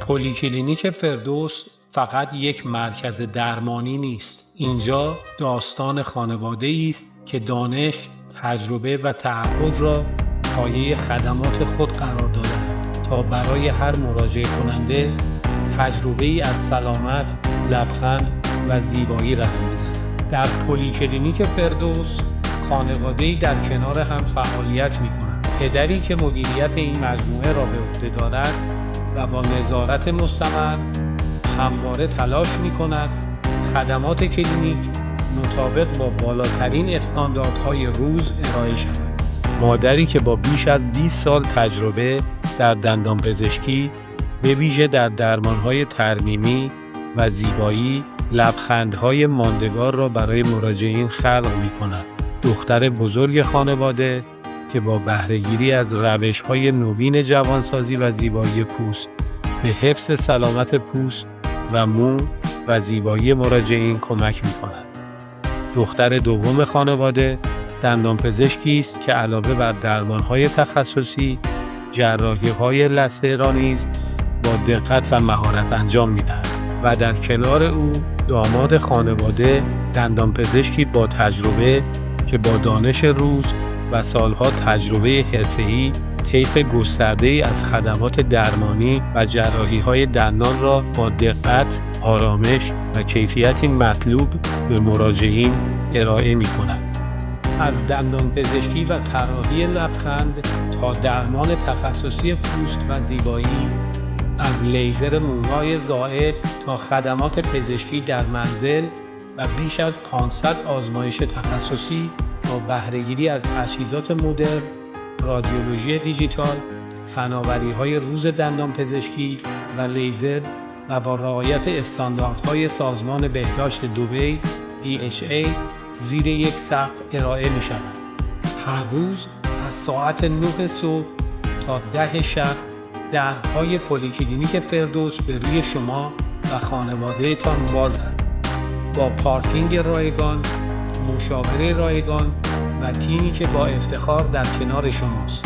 پلیکلینیک فردوس فقط یک مرکز درمانی نیست. اینجا داستان خانواده‌ای است که دانش، تجربه و تعهد را پایه خدمات خود قرار دادند تا برای هر مراجعه کننده تجربه‌ای از سلامت، لبخند و زیبایی رقم بزنند. در پلیکلینیک فردوس خانواده‌ای در کنار هم فعالیت می‌کنند. پدری که مدیریت این مجموعه را به عهده دارد و با نظارت مستمر همواره تلاش می‌کند خدمات کلینیک مطابق با بالاترین استانداردهای روز ارائه شود. مادری که با بیش از 20 سال تجربه در دندانپزشکی به ویژه در درمان‌های ترمیمی و زیبایی لبخندهای ماندگار را برای مراجعین خلق می‌کند. دختر بزرگ خانواده که با بهره‌گیری از روش‌های نوین جوانسازی و زیبایی پوست به حفظ سلامت پوست و مو و زیبایی مراجعین کمک می‌کند. دختر دوم خانواده دندانپزشکی است که علاوه بر درمان‌های تخصصی، جراحی‌های لثه را نیز با دقت و مهارت انجام می‌دهد و در کنار او داماد خانواده دندانپزشکی با تجربه که با دانش روز و سالها تجربه حرفه‌ای طیف گسترده‌ای از خدمات درمانی و جراحی‌های دندان را با دقت، آرامش و کیفیتی مطلوب به مراجعین ارائه می‌کند. از دندانپزشکی و طراحی لبخند تا درمان تخصصی پوست و زیبایی، از لیزر موهای زائد تا خدمات پزشکی در منزل و بیش از 500 آزمایش تخصصی با بهره‌گیری از تجهیزات مدرن، رادیولوژی دیجیتال، فناوری‌های روز دندانپزشکی و لیزر و با رعایت استانداردهای سازمان بهداشت دبی DHA زیر یک سقف ارائه می‌شود. هر روز از ساعت 9 صبح تا 10 شب درهای پلیکلینیک فردوس به روی شما و خانواده‌تان بازند. با پارکینگ رایگان، مشاوره رایگان و تیمی که با افتخار در کنار شماست.